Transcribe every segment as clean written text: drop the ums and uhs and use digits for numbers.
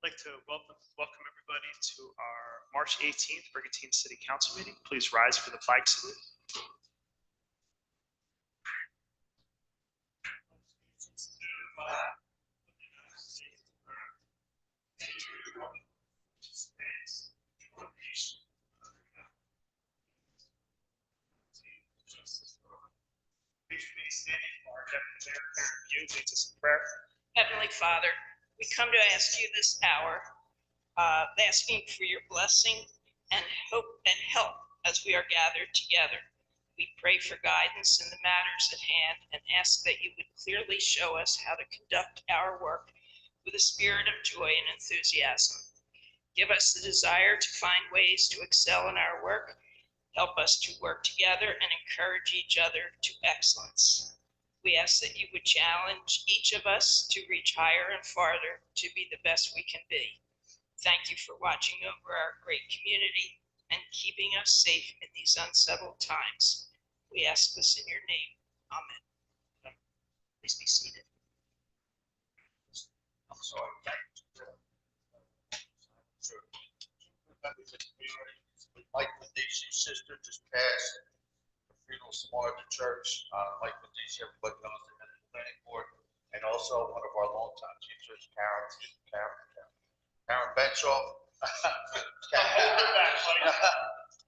I'd like to welcome everybody to our March 18th Brigantine City Council meeting. Please rise for the flag salute. Heavenly Father, we come to ask you this hour, asking for your blessing and hope and help as we are gathered together. We pray for guidance in the matters at hand and ask that you would clearly show us how to conduct our work with a spirit of joy and enthusiasm. Give us the desire to find ways to excel in our work. Help us to work together and encourage each other to excellence. We ask that you would challenge each of us to reach higher and farther to be the best we can be. Thank you for watching over our great community and keeping us safe in these unsettled times. We ask this in your name. Amen. Please be seated. I'm sorry. Members of the community, Mike Medici's sister just passed the funeral tomorrow at the church. Mike Medici, everybody knows him in the planning board, and also one of our longtime teachers, Karen Benchoff.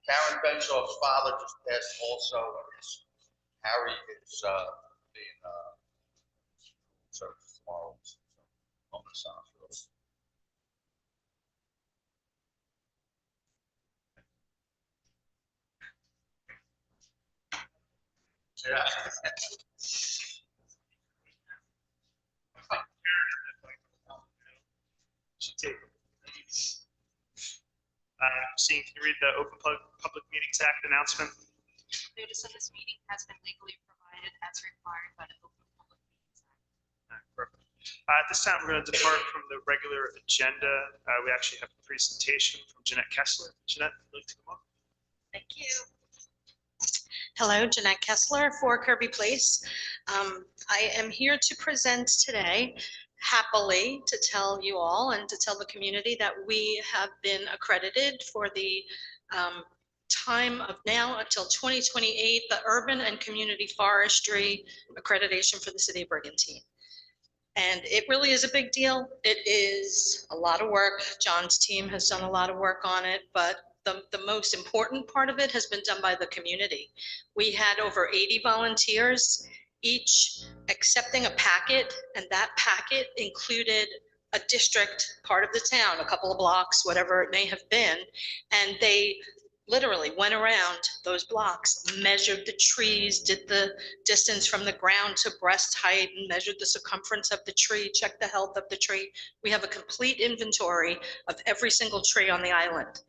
Karen Benchoff's father just passed also, and Harry is being serviced tomorrow. On the side. Yeah. Seeing, can you read the Open Public Meetings Act announcement? Notice of this meeting has been legally provided as required by the Open Public Meetings Act. Perfect. At this time, we're going to depart from the regular agenda. We actually have a presentation from Jeanette Kessler. Jeanette, would you like to come up? Thank you. Hello, Jeanette Kessler for Kirby Place. I am here to present today, happily, to tell you all and to tell the community that we have been accredited for the time of now until 2028, the Urban and Community Forestry accreditation for the city of Brigantine. And it really is a big deal. It is a lot of work. John's team has done a lot of work on it, but the most important part of it has been done by the community. We had over 80 volunteers, each accepting a packet, and that packet included a district, part of the town, a couple of blocks, whatever it may have been, and they literally went around those blocks, measured the trees, did the distance from the ground to breast height, and measured the circumference of the tree, checked the health of the tree. We have a complete inventory of every single tree on the island.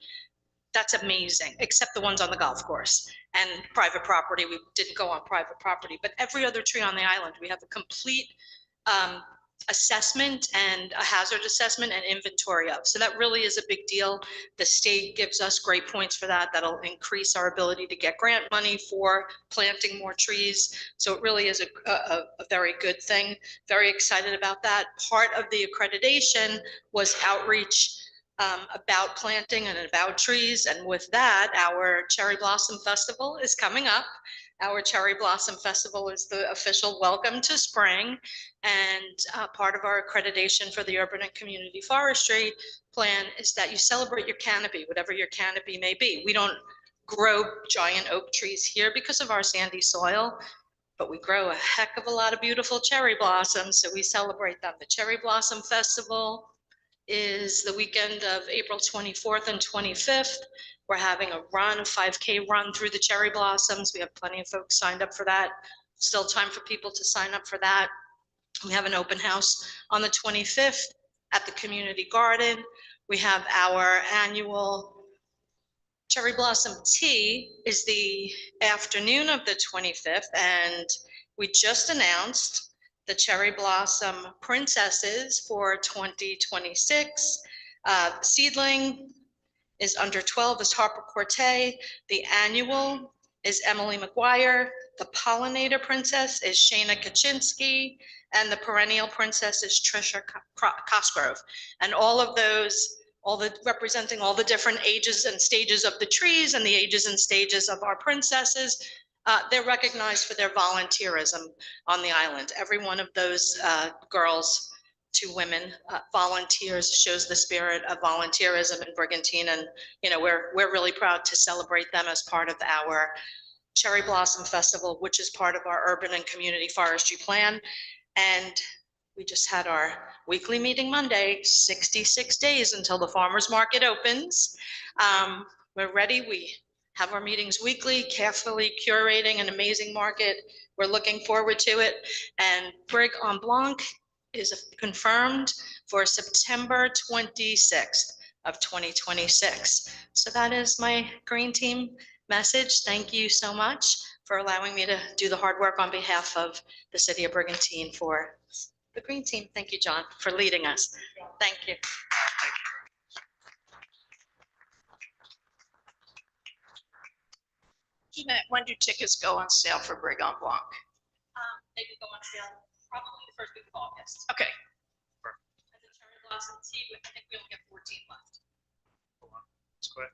That's amazing, except the ones on the golf course and private property. We didn't go on private property, but every other tree on the island, we have a complete assessment and a hazard assessment and inventory of. So that really is a big deal. The state gives us great points for that. That'll increase our ability to get grant money for planting more trees. So it really is a very good thing. Very excited about that. Part of the accreditation was outreach about planting and about trees. And with that, our Cherry Blossom Festival is coming up. Our Cherry Blossom Festival is the official welcome to spring, and part of our accreditation for the Urban and Community Forestry plan is that you celebrate your canopy, whatever your canopy may be. We don't grow giant oak trees here because of our sandy soil, but we grow a heck of a lot of beautiful cherry blossoms, so we celebrate them. The Cherry Blossom Festival is the weekend of April 24th and 25th. We're having a run, a 5K run through the cherry blossoms. We have plenty of folks signed up for that. Still time for people to sign up for that. We have an open house on the 25th at the community garden. We have our annual Cherry Blossom Tea is the afternoon of the 25th, and we just announced the Cherry Blossom Princesses for 2026. Seedling is under 12 is Harper Corte. The annual is Emily McGuire. The pollinator princess is Shayna Kaczynski. And the perennial princess is Trisha Cosgrove. And all of those, representing all the different ages and stages of the trees and the ages and stages of our princesses, they're recognized for their volunteerism on the island. Every one of those girls, 2 women, volunteers, shows the spirit of volunteerism in Brigantine. And, you know, we're really proud to celebrate them as part of our Cherry Blossom Festival, which is part of our urban and community forestry plan. And we just had our weekly meeting Monday, 66 days until the farmer's market opens. We're ready. We have our meetings weekly, carefully curating an amazing market. We're looking forward to it. And Brig en Blanc is confirmed for September 26th of 2026. So that is my green team message. Thank you so much for allowing me to do the hard work on behalf of the city of Brigantine for the green team. Thank you, John, for leading us. Thank you. Jeanette, when do tickets go on sale for Brig en Blanc? They will go on sale probably the first week of August. Okay, And the Cherry Blossom tea, I think we only have 14 left. It's quick.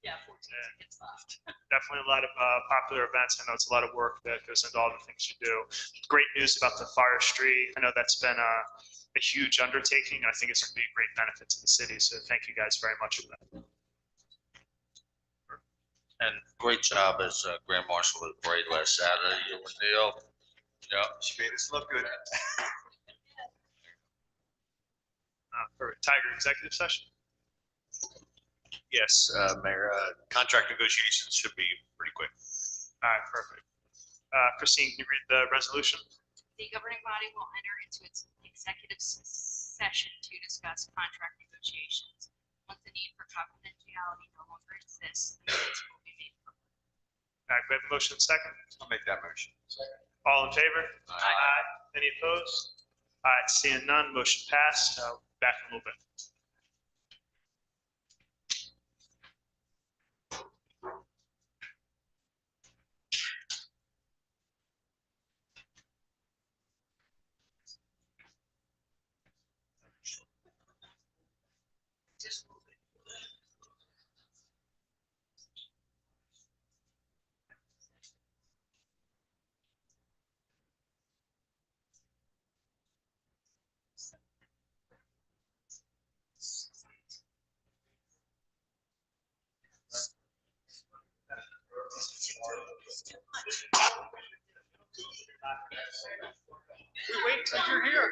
Yeah, 14 tickets left. Definitely a lot of popular events. I know it's a lot of work that goes into all the things you do. Great news about the forestry. I know that's been a huge undertaking. I think it's going to be a great benefit to the city. So thank you guys very much for that. And great job as Grand Marshal of the parade last Saturday, you and Neil. Yeah, she made us look good. For Tiger executive session. Yes, Mayor, contract negotiations should be pretty quick. All right, perfect. Christine, can you read the resolution? The governing body will enter into its executive session to discuss contract negotiations. Once the need for confidentiality no longer exists, the minutes will be made public. All right, we have a motion second. I'll make that motion. All in favor? Aye. Any opposed? All right, seeing none, motion passed. Back in a little bit. We wait till you're here.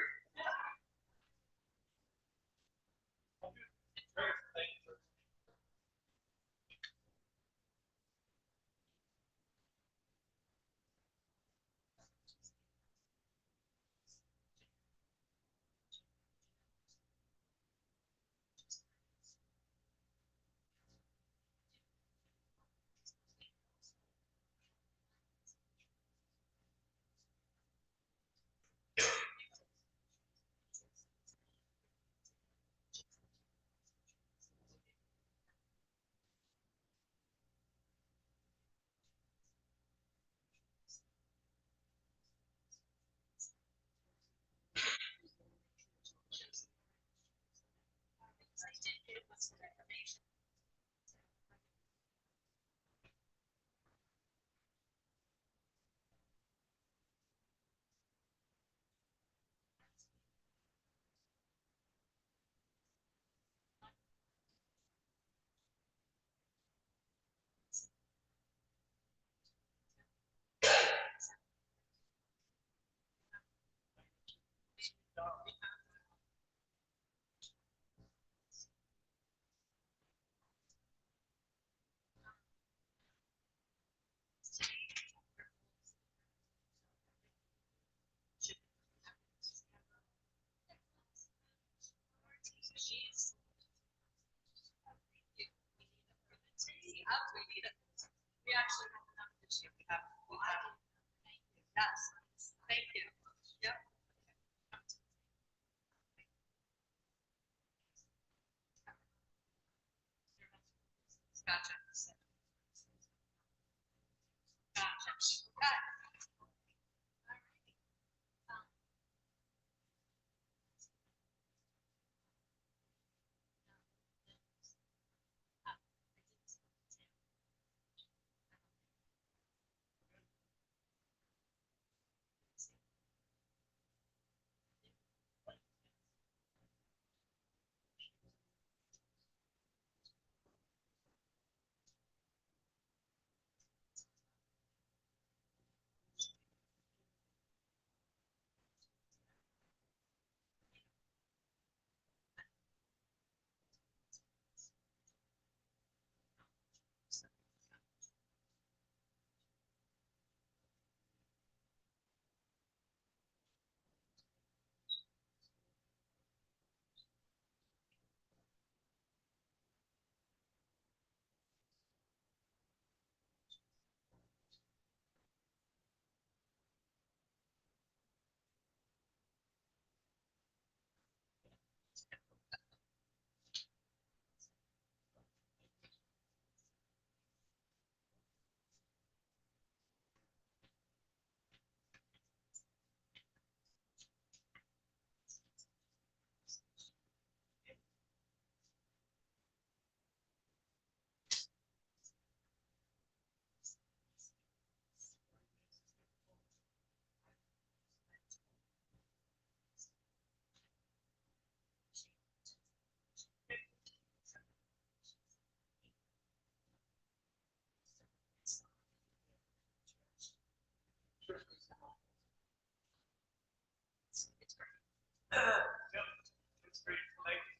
It's great. Thank you.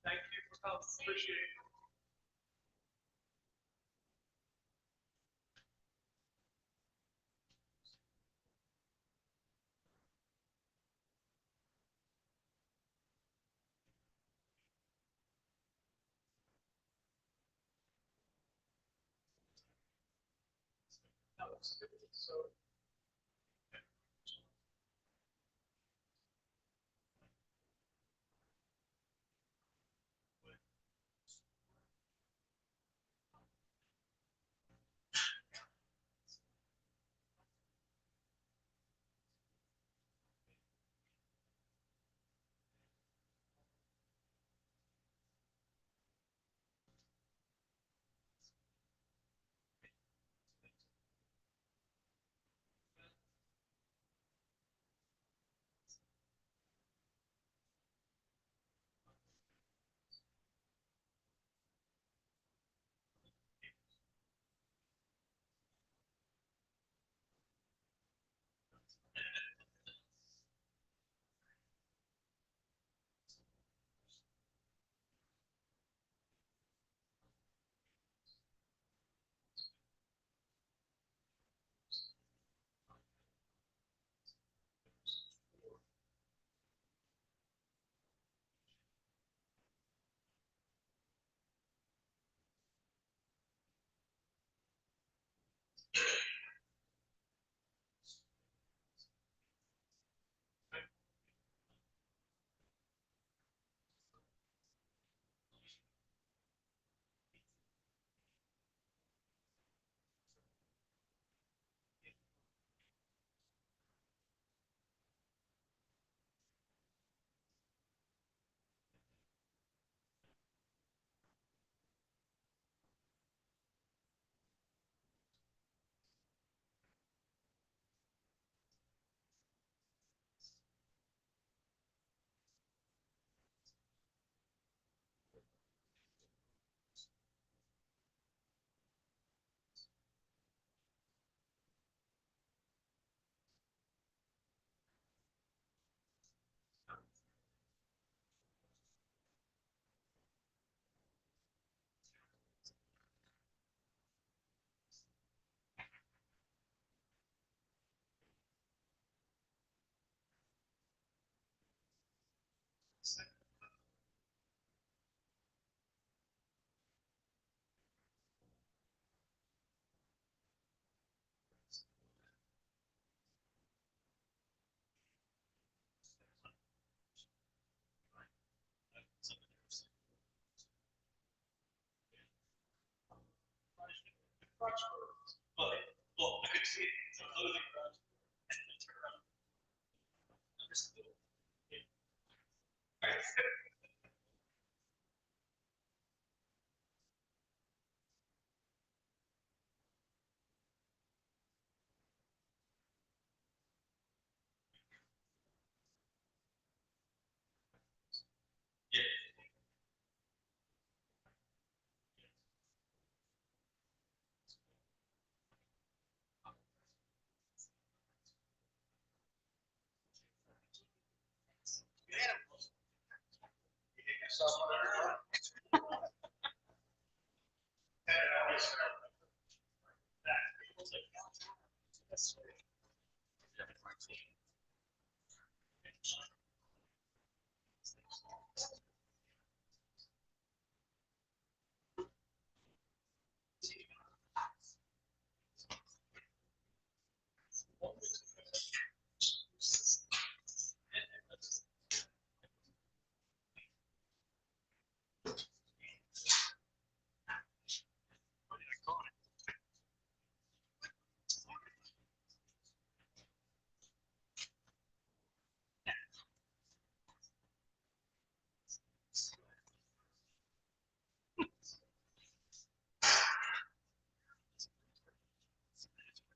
Thank you for coming. Appreciate it. So.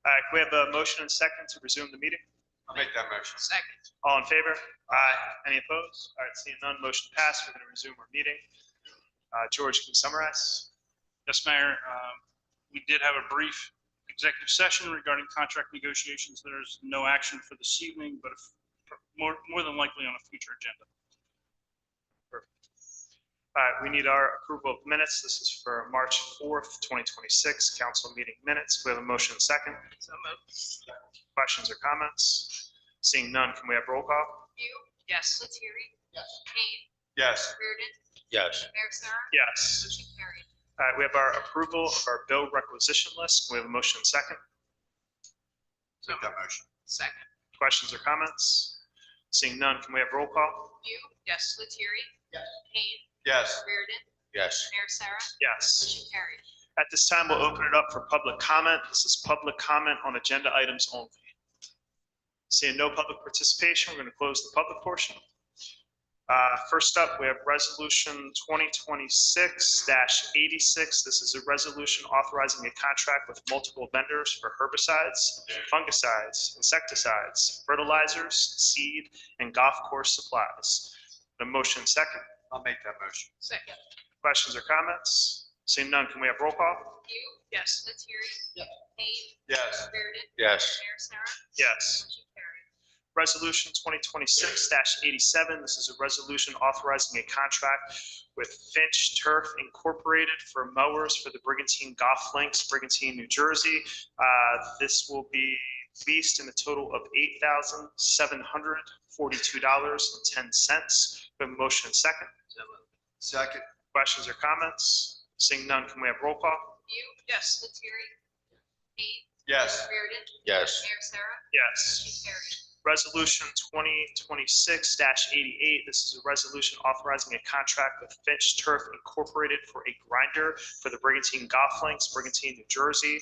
All right, we have a motion and second to resume the meeting. I'll make that motion. Second. All in favor? Aye. Any opposed? All right, seeing none, motion passed. We're going to resume our meeting. George, can you summarize? Yes, Mayor. We did have a brief executive session regarding contract negotiations. There's no action for this evening, but more than likely on a future agenda. All right, we need our approval of minutes. This is for March 4th, 2026, council meeting minutes. We have a motion and second. So moved. Questions or comments? Seeing none, can we have roll call? You? Yes. Lettieri? Yes. Kane? Yes. Reardon? Yes. Mayor Sarah? Yes. Motion carried. All right, we have our approval of our bill requisition list. We have a motion and second. So Make that motion. Second. Questions or comments? Seeing none, can we have roll call? You? Yes. Lettieri? Yes. Kane? Yes. Reardon? Yes. Mayor Sarah? Yes. Motion carried. At this time, we'll open it up for public comment. This is public comment on agenda items only. Seeing no public participation, we're going to close the public portion. First up, we have Resolution 2026-86. This is a resolution authorizing a contract with multiple vendors for herbicides, fungicides, insecticides, fertilizers, seed, and golf course supplies. The motion second. I'll make that motion. Second. Questions or comments? Seeing none, can we have roll call? You? Yes. Lettieri? Yes. Kane? Yes. Reardon? Yes. Mayor Sarah? Yes. Motion carried. Resolution 2026-87. This is a resolution authorizing a contract with Finch Turf Incorporated for mowers for the Brigantine Golf Links, Brigantine, New Jersey. This will be leased in a total of $8,742.10. The motion second. So moved. Second. Questions or comments? Seeing none, can we have roll call? You? Yes. Lettieri? Kane? Yes. Reardon? Yes. Mayor Sarah? Yes. Motion carried. Resolution 2026-88. This is a resolution authorizing a contract with Finch Turf Incorporated for a grinder for the Brigantine Golf Links, Brigantine, New Jersey.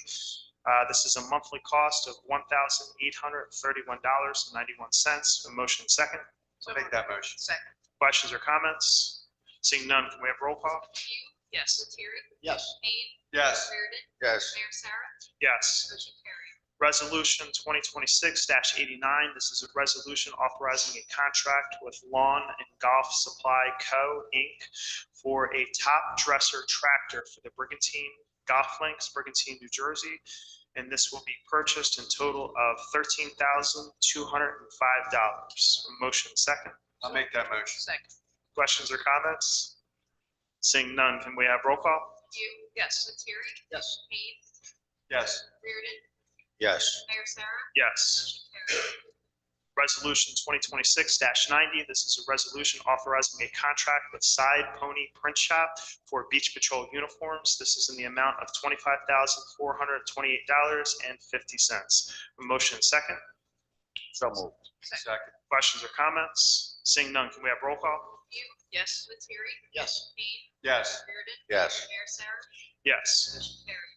This is a monthly cost of $1,831.91. A motion second. So I'll make that motion. Second. Questions or comments? Seeing none, can we have roll call? You? Yes. Lettieri? Yes. Kane? Yes. Reardon? Yes. Mayor Sarah? Yes. Motion carried. Resolution 2026-89. This is a resolution authorizing a contract with Lawn and Golf Supply Co., Inc. for a top dresser tractor for the Brigantine Golf Links, Brigantine, New Jersey. And this will be purchased in total of $13,205. Motion second. I'll make that motion. Second. Questions or comments? Seeing none, can we have roll call? You? Yes. Lettieri? Yes. Kane? Yes. Reardon? Yes. Mayor Sarah? Yes. Motion carried. Resolution 2026-90. This is a resolution authorizing a contract with Side Pony Print Shop for Beach Patrol uniforms. This is in the amount of $25,428.50. Motion second. So moved. Second. Questions or comments? Seeing none, can we have roll call? You? Yes. Lettieri? Yes. Kane? Yes. Reardon? Yes. Mayor Sarah? Yes. Motion carried.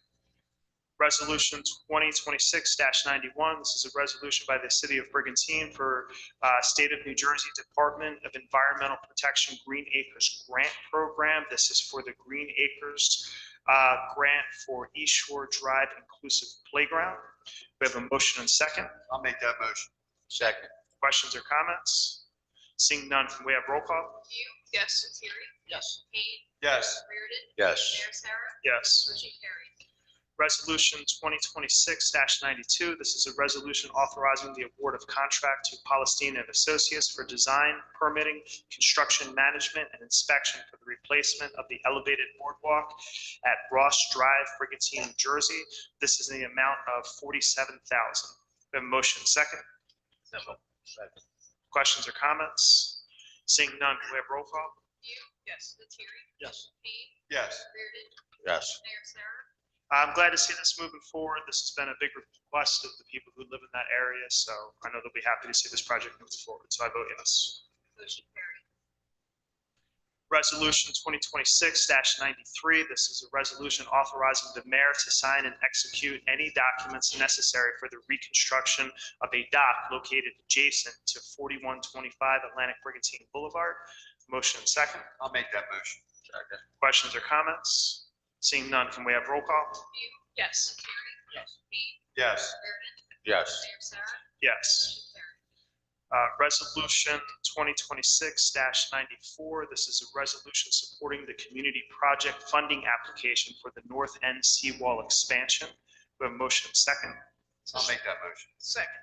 Resolution 2026-91, this is a resolution by the City of Brigantine for State of New Jersey Department of Environmental Protection Green Acres Grant Program. This is for the Green Acres grant for East Shore Drive Inclusive Playground. We have a motion and second. I'll make that motion. Second. Questions or comments? Seeing none, can we have roll call? Yes. Lettieri? Yes. Kane? Yes. Reardon? Yes. Mayor Sarah? Yes. Motion carried. Resolution 2026-92, this is a resolution authorizing the award of contract to Palestine and Associates for design, permitting, construction management, and inspection for the replacement of the elevated boardwalk at Ross Drive, Brigantine, New Jersey. This is in the amount of $47,000. We have a motion second. Second. Questions or comments? Seeing none, can we have roll call? Yes. Lettieri? Yes. Kane? Yes. Reardon? Yes. Mayor Sarah? I'm glad to see this moving forward. This has been a big request of the people who live in that area, so I know they'll be happy to see this project move forward. So I vote yes. Motion carried. Resolution 2026-93, this is a resolution authorizing the mayor to sign and execute any documents necessary for the reconstruction of a dock located adjacent to 4125 Atlantic Brigantine Boulevard. Motion second. I'll make that motion. Second. Questions or comments? Seeing none, can we have roll call? Yes. Lettieri? Yes. Kane? Yes. Reardon? Yes. Mayor Sarah? Yes. Motion carried. Resolution 2026-94, this is a resolution supporting the community project funding application for the North End Seawall expansion. We have a motion second. I'll make that motion. Second.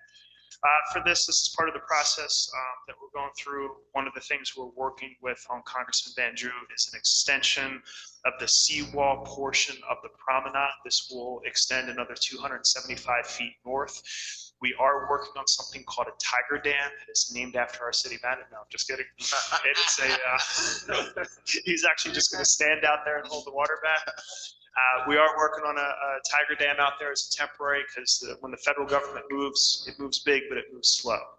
For this is part of the process that we're going through. One of the things we're working with on Congressman Van Drew is an extension of the seawall portion of the promenade. This will extend another 275 feet north. We are working on something called a tiger dam. It's named after our city manager. No, I'm just kidding. It's he's actually just going to stand out there and hold the water back. We are working on a tiger dam out there as a temporary, because when the federal government moves, it moves big, but it moves slow.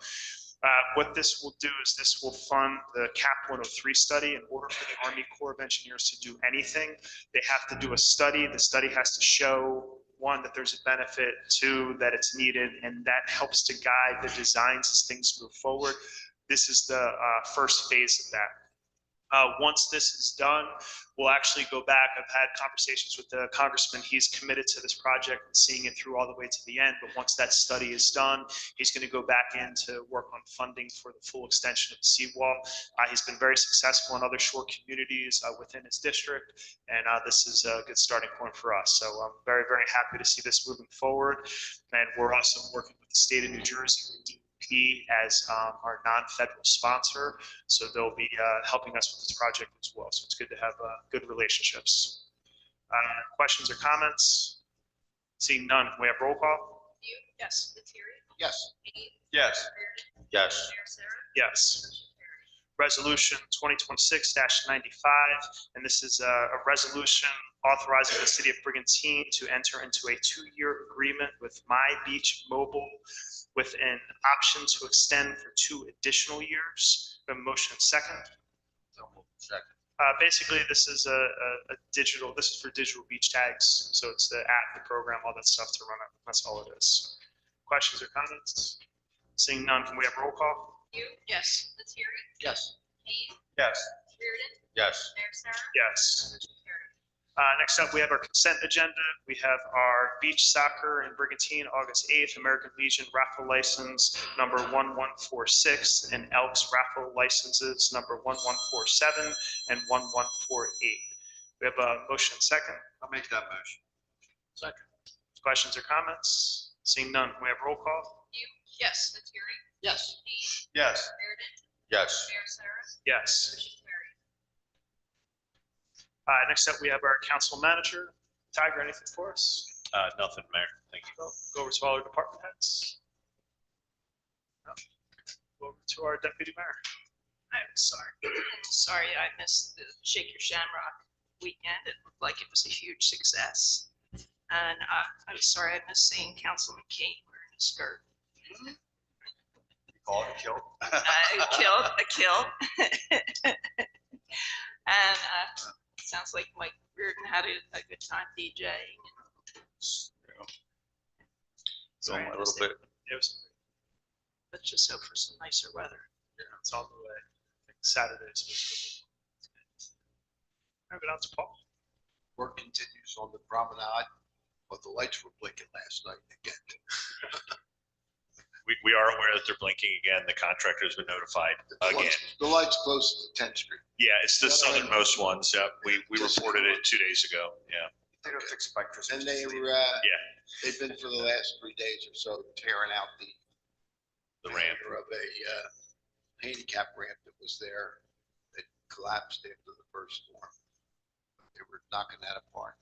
What this will do is this will fund the CAP 103 study. In order for the Army Corps of Engineers to do anything, they have to do a study. The study has to show, one, that there's a benefit, two, that it's needed, and that helps to guide the designs as things move forward. This is the first phase of that. Once this is done, we'll actually go back. I've had conversations with the congressman. He's committed to this project and seeing it through all the way to the end. But once that study is done, he's going to go back in to work on funding for the full extension of the seawall. He's been very successful in other shore communities within his district, and this is a good starting point for us. So I'm very, very happy to see this moving forward. And we're also working with the state of New Jersey as our non-federal sponsor, so they'll be helping us with this project as well. So it's good to have good relationships. Questions or comments? Seeing none, can we have roll call? Yes. Lettieri? Yes. Kane? Yes. Reardon? Yes. Mayor Sarah? Yes. Motion carried. Resolution 2026-95, and this is a resolution authorizing the city of Brigantine to enter into a 2-year agreement with My Beach Mobile with an option to extend for 2 additional years. A motion second. Second. Basically, this is a digital, this is for digital beach tags. So it's the app, the program, all that stuff to run it. That's all it is. Questions or comments? Seeing none, can we have roll call? Yes. Lettieri? Yes. Kane? Yes. Reardon? Yes. Mayor Sarah? Yes. Motion carried. Next up, we have our consent agenda. We have our beach soccer in Brigantine, August 8th, American Legion raffle license number 1146, and Elks raffle licenses number 1147 and 1148. We have a motion second. I'll make that motion. Second. Questions or comments? Seeing none, can we have roll call? Yes. Lettieri? Yes. Kane? Yes. Reardon? Yes. Mayor Sarah? Yes. Motion carried. Next up, we have our council manager. Tiger, anything for us? Nothing, Mayor. Thank you. Go over to all our department heads. No. Go over to our deputy mayor. I'm sorry. Sorry, I missed the Shake Your Shamrock weekend. It looked like it was a huge success. And I'm sorry I missed seeing Councilman Kane wearing a skirt. You call it a kill. A kill. And sounds like Mike Reardon had a good time DJing. film a little bit. It was, let's just hope for some nicer weather. Yeah, it's on the way. I think Saturday's supposed to be good. All right, but out to Paul. Work continues on the promenade, but the lights were blinking last night again. We are aware that they're blinking again. The contractor's been notified again. The lights close to 10th Street. Yeah, it's the southernmost ones. Yeah, we reported it 2 days ago. Yeah. They don't expect us. And they were, Yeah. they've been for the last 3 days or so tearing out The ramp. of a handicap ramp that was there. It collapsed after the first storm. They were knocking that apart.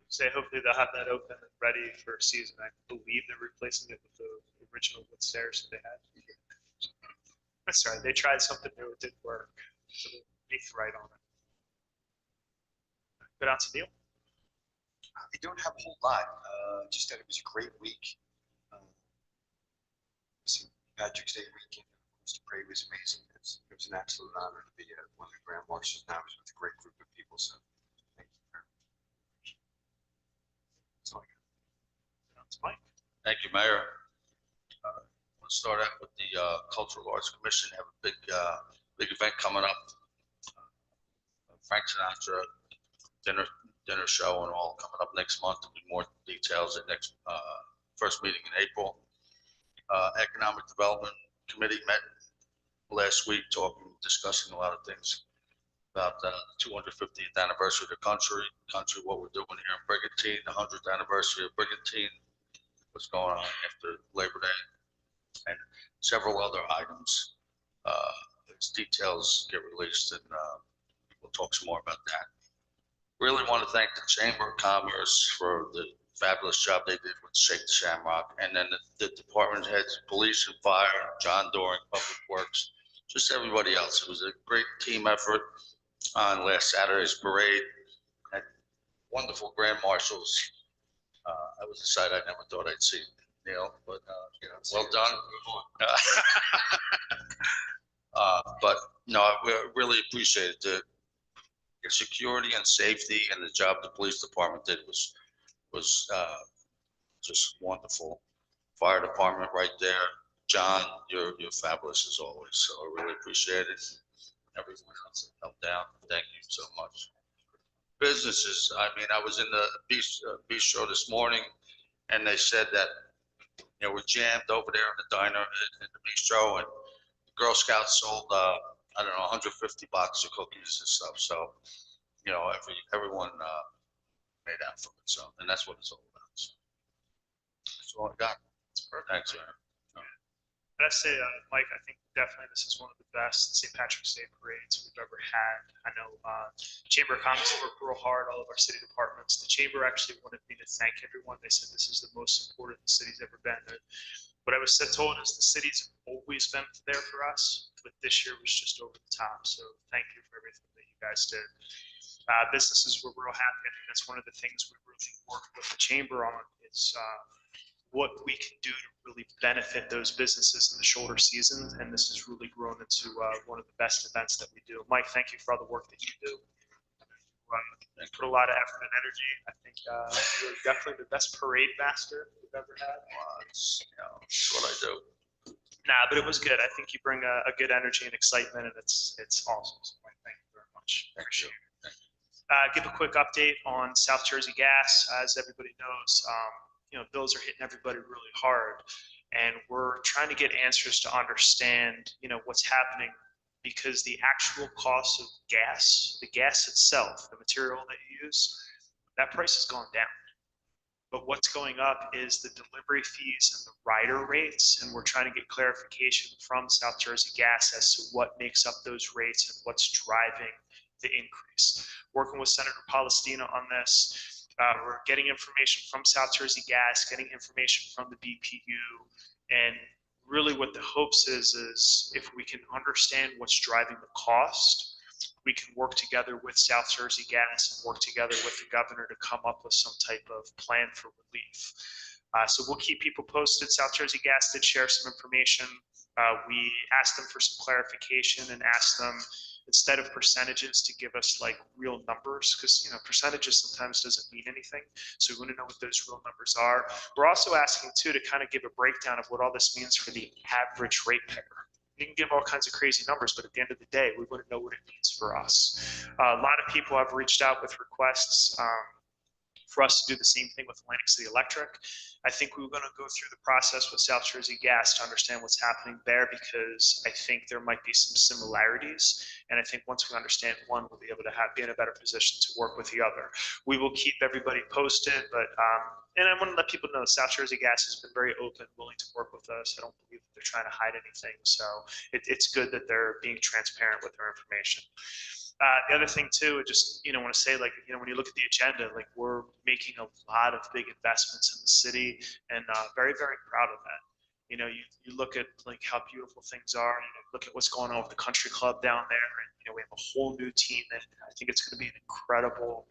Say hopefully they'll have that open and ready for season. I believe they're replacing it with the original wood stairs that they had. That's right. They tried something new. It didn't work. So they need to right on it. Good on to Neil. I don't have a whole lot. Just that it was a great week. St. Patrick's Day weekend, the parade was amazing. It was an absolute honor to be one of the Grand Marshals. Now I was with a great group of people. So thank you very much. That's all I got. Good on to Mike. Thank you, Mayor. Let's start out with the Cultural Arts Commission. Have a big event coming up. Frank Sinatra dinner show and all coming up next month. There'll be more details at next first meeting in April. Economic Development Committee met last week, discussing a lot of things about the 250th anniversary of the country, what we're doing here in Brigantine, the 100th anniversary of Brigantine, what's going on after Labor Day, and several other items. As details get released, and we'll talk some more about that. Really want to thank the Chamber of Commerce for the fabulous job they did with Shake the Shamrock, and then the department heads, police and fire, John Doring, Public Works, just everybody else. It was a great team effort on last Saturday's parade. Had wonderful Grand Marshals. I was a sight I never thought I'd see, Neil, but well done. But no, we really appreciate it. The security and safety and the job the police department did was just wonderful. Fire department right there. John, you're fabulous as always. So I really appreciate it. Everyone else that helped out. Thank you so much. Businesses. I mean, I was in the bistro this morning, and they said that we're jammed over there in the diner in the bistro, and the Girl Scouts sold I don't know 150 boxes of cookies and stuff. So everyone made out from it. So, and that's what it's all about. So, that's all I got. It's perfect. Thanks, Aaron. But I say, Mike, I think definitely this is one of the best St. Patrick's Day parades we've ever had. I know Chamber of Commerce worked real hard, all of our city departments. The Chamber actually wanted me to thank everyone. They said this is the most supportive the city's ever been. What I was told is the city's always been there for us, but this year was just over the top. So thank you for everything that you guys did. Businesses were real happy. I think that's one of the things we really worked with the Chamber on is what we can do to really benefit those businesses in the shoulder season. And this has really grown into one of the best events that we do. Mike, thank you for all the work that you do. Put a lot of effort and energy. I think you're definitely the best parade master we've ever had. That's what I do. Nah, but it was good. I think you bring a good energy and excitement, and it's awesome. So Mike, thank you very much. Appreciate it. Give a quick update on South Jersey Gas. As everybody knows, bills are hitting everybody really hard, and we're trying to get answers to understand, what's happening, because the actual cost of gas, the gas itself, the material that you use, that price has gone down. But what's going up is the delivery fees and the rider rates, and we're trying to get clarification from South Jersey Gas as to what makes up those rates and what's driving the increase. Working with Senator Palestina on this. We're getting information from South Jersey Gas, getting information from the BPU, and really what the hopes is if we can understand what's driving the cost, we can work together with South Jersey Gas and work together with the governor to come up with some type of plan for relief. So we'll keep people posted. South Jersey Gas did share some information. We asked them for some clarification and asked them instead of percentages to give us like real numbers, because percentages sometimes doesn't mean anything. So we want to know what those real numbers are. We're also asking too to kind of give a breakdown of what all this means for the average ratepayer. You can give all kinds of crazy numbers, but at the end of the day, we want to know what it means for us. A lot of people have reached out with requests for us to do the same thing with Atlantic City Electric. I think we were going to go through the process with South Jersey Gas to understand what's happening there, because I think there might be some similarities. And I think once we understand one, we'll be able to be in a better position to work with the other. We will keep everybody posted, but and I want to let people know South Jersey Gas has been very open, willing to work with us. I don't believe that they're trying to hide anything. So it's good that they're being transparent with their information. The other thing too, I just want to say, like, when you look at the agenda, like, we're making a lot of big investments in the city, and very, very proud of that. You look at like how beautiful things are, and look at what's going on with the country club down there, and we have a whole new team, and I think it's going to be an incredible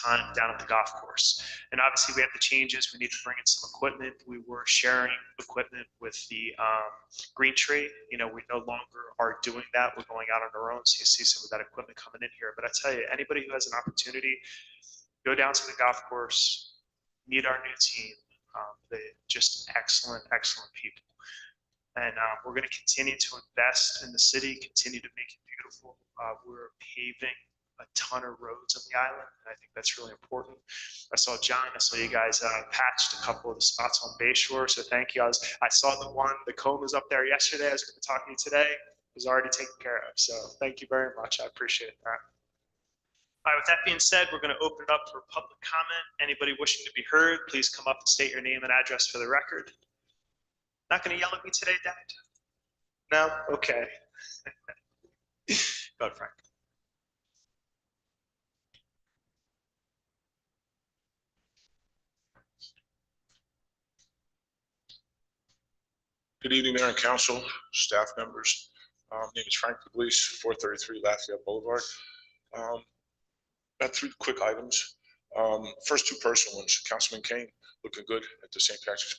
time down at the golf course. And obviously we have the changes. We need to bring in some equipment. We were sharing equipment with the Green Tree. We no longer are doing that. We're going out on our own. So you see some of that equipment coming in here. But I tell you, anybody who has an opportunity, go down to the golf course, meet our new team. They're just excellent, excellent people. And we're going to continue to invest in the city, continue to make it beautiful. We're paving a ton of roads on the island, and I think that's really important. I saw John, I saw you guys patched a couple of the spots on Bayshore, so thank you. I saw the comb was up there yesterday. I was going to talk to you today. It was already taken care of, so thank you very much. I appreciate that. All right, with that being said, we're going to open it up for public comment. Anybody wishing to be heard, please come up and state your name and address for the record. Not going to yell at me today, Dad? No? Okay. Go ahead, Frank. Good evening, Mayor and Council, staff members. My name is Frank Pugliese, 433 Lafayette Boulevard. Got 3 quick items. First 2 personal ones. Councilman Kane, looking good at the St. Patrick's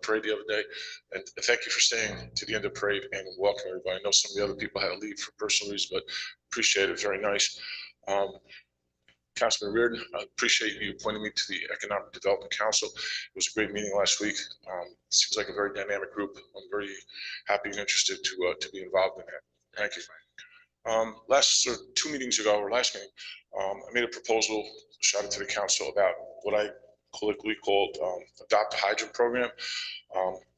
parade the other day. And thank you for staying to the end of the parade and welcome everybody. I know some of the other people had to leave for personal reasons, but appreciate it. Very nice. Councilman Reardon, I appreciate you appointing me to the Economic Development Council. It was a great meeting last week. It seems like a very dynamic group. I'm very happy and interested to be involved in that. Thank you. Last 2 meetings ago, or last meeting, I made a proposal, shot it to the council about what I colloquially called Adopt a Hydrant program.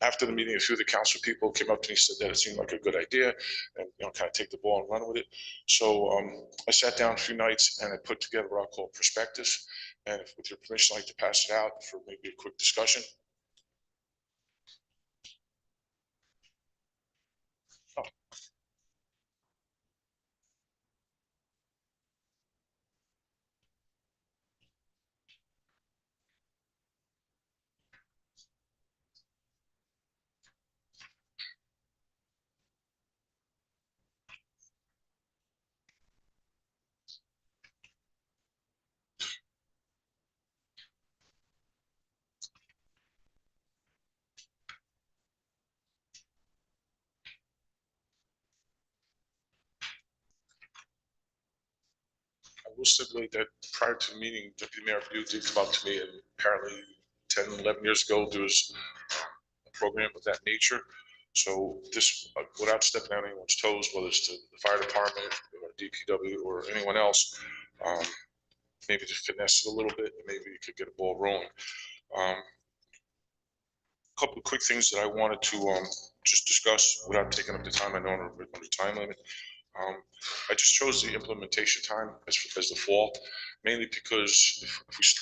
After the meeting, a few of the council people came up to me and said that it seemed like a good idea, and kind of take the ball and run with it. So I sat down a few nights and I put together what I'll call a prospectus. And if, with your permission, I'd like to pass it out for maybe a quick discussion. Oh. I will stipulate that prior to the meeting, Deputy Mayor Pugh did come up to me, and apparently 10, 11 years ago, there was a program of that nature. So this, without stepping on anyone's toes, whether it's to the fire department or DPW or anyone else, maybe to finesse it a little bit, maybe you could get a ball rolling. A couple of quick things that I wanted to just discuss without taking up the time. I know I'm under time limit. I just chose the implementation time as the fall, mainly because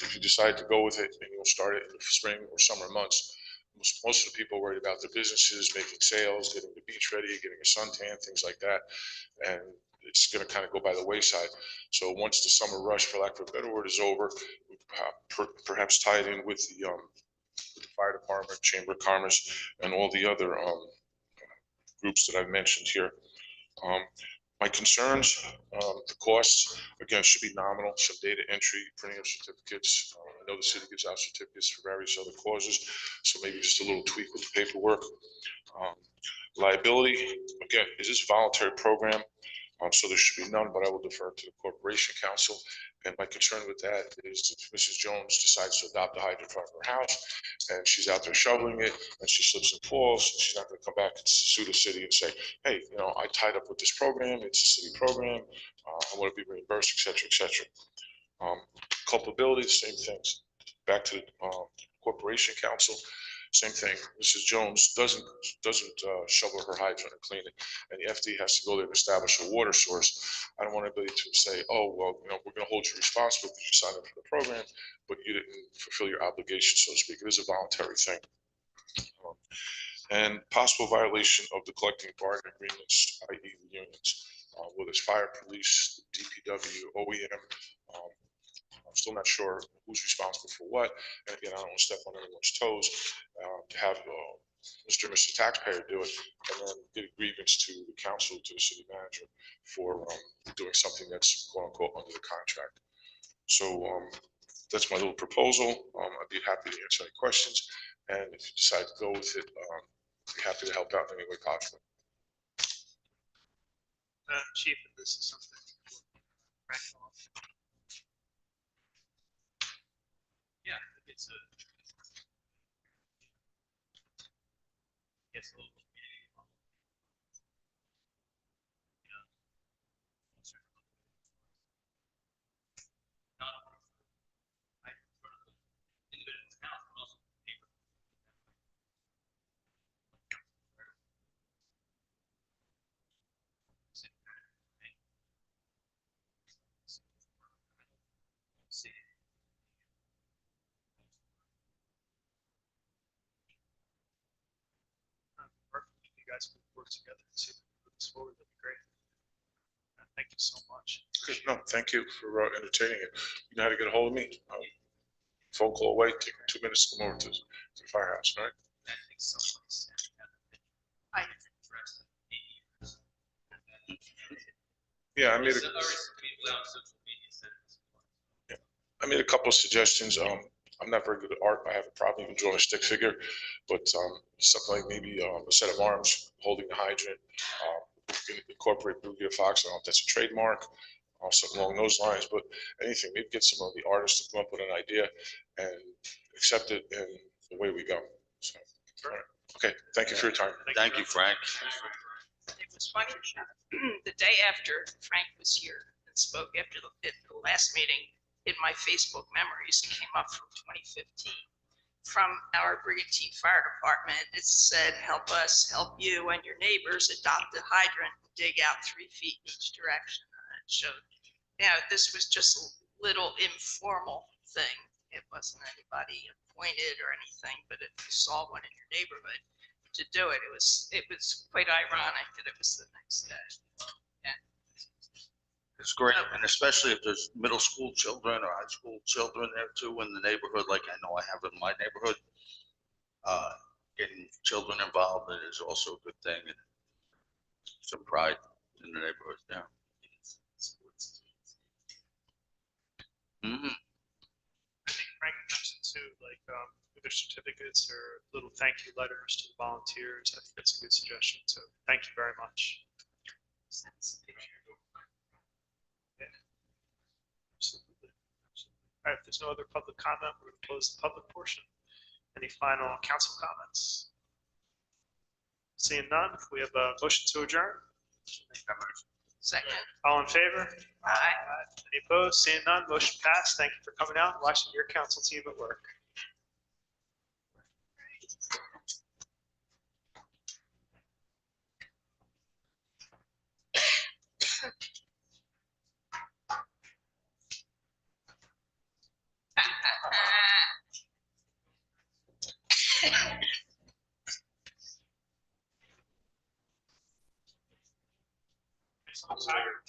if you decide to go with it and you'll start it in the spring or summer months, most of the people are worried about their businesses, making sales, getting the beach ready, getting a suntan, things like that. And it's going to kind of go by the wayside. So once the summer rush, for lack of a better word, is over, perhaps tie it in with the fire department, Chamber of Commerce, and all the other groups that I've mentioned here. My concerns, the costs, again, should be nominal. Some data entry, printing of certificates. I know the city gives out certificates for various other causes, so maybe just a little tweak with the paperwork. Liability, again, is this a voluntary program? So there should be none, but I will defer to the Corporation Council. And my concern with that is if Mrs. Jones decides to adopt a hydrant in front of her house and she's out there shoveling it and she slips and falls, she's not going to come back and sue the city and say, hey, you know, I tied up with this program, it's a city program, I want to be reimbursed, et cetera, et cetera. Culpability, the same things. Back to the Corporation Council, same thing. Mrs. Jones doesn't shovel her hydrant and clean it, and the FD has to go there and establish a water source. I don't want anybody to say, oh, well, you know, we're going to hold you responsible because you signed up for the program, but you didn't fulfill your obligation, so to speak. It is a voluntary thing. And possible violation of the collective bargaining agreements, i.e. the unions, whether it's fire, police, DPW, OEM. I'm still not sure who's responsible for what. And again, I don't want to step on anyone's toes to have Mr. and Mrs. Taxpayer do it and then get a grievance to the council, to the city manager for doing something that's quote unquote under the contract. So that's my little proposal. I'd be happy to answer any questions. And if you decide to go with it, I'd be happy to help out in any way possible. Chief, if this is something. Yeah, it's a little community. Not I for the individual's house, but also the neighbor. See. If you guys could work together and see if we can move this forward, that'd be great. Thank you so much. Good. No, thank you for entertaining it. You know how to get a hold of me? Phone call away, take 2 minutes to come over to the firehouse, all right? I think someone said I- interested in Yeah, I made people out social media said I made a couple of suggestions. I'm not very good at art. I have a problem even drawing a stick figure, but something like maybe a set of arms holding the hydrant, incorporate Bluegill Fox. I don't know if that's a trademark, something along those lines, but anything. Maybe get some of the artists to come up with an idea and accept it, and away we go. So, all right. Okay, thank you for your time. Thank you, Frank. It was funny, the day after Frank was here and spoke after the last meeting, in my Facebook memories, it came up from 2015 from our Brigantine Fire Department. It said, help us, help you and your neighbors adopt a hydrant and dig out 3 feet in each direction. And it showed, this was just a little informal thing. It wasn't anybody appointed or anything, but if you saw one in your neighborhood to do it, it was quite ironic that it was the next day. It's great, and especially if there's middle school children or high school children there too in the neighborhood, like I know I have in my neighborhood. Getting children involved is also a good thing, and some pride in the neighborhood, yeah. Mm-hmm. I think Frank mentioned too, like either certificates or little thank you letters to the volunteers. I think that's a good suggestion. So thank you very much. Yeah. Absolutely. All right, if there's no other public comment, we're going to close the public portion. Any final council comments? Seeing none, we have a motion to adjourn. Second. All in favor? Aye. Any opposed? Seeing none, motion passed. Thank you for coming out and watching your council team at work. I'm tired.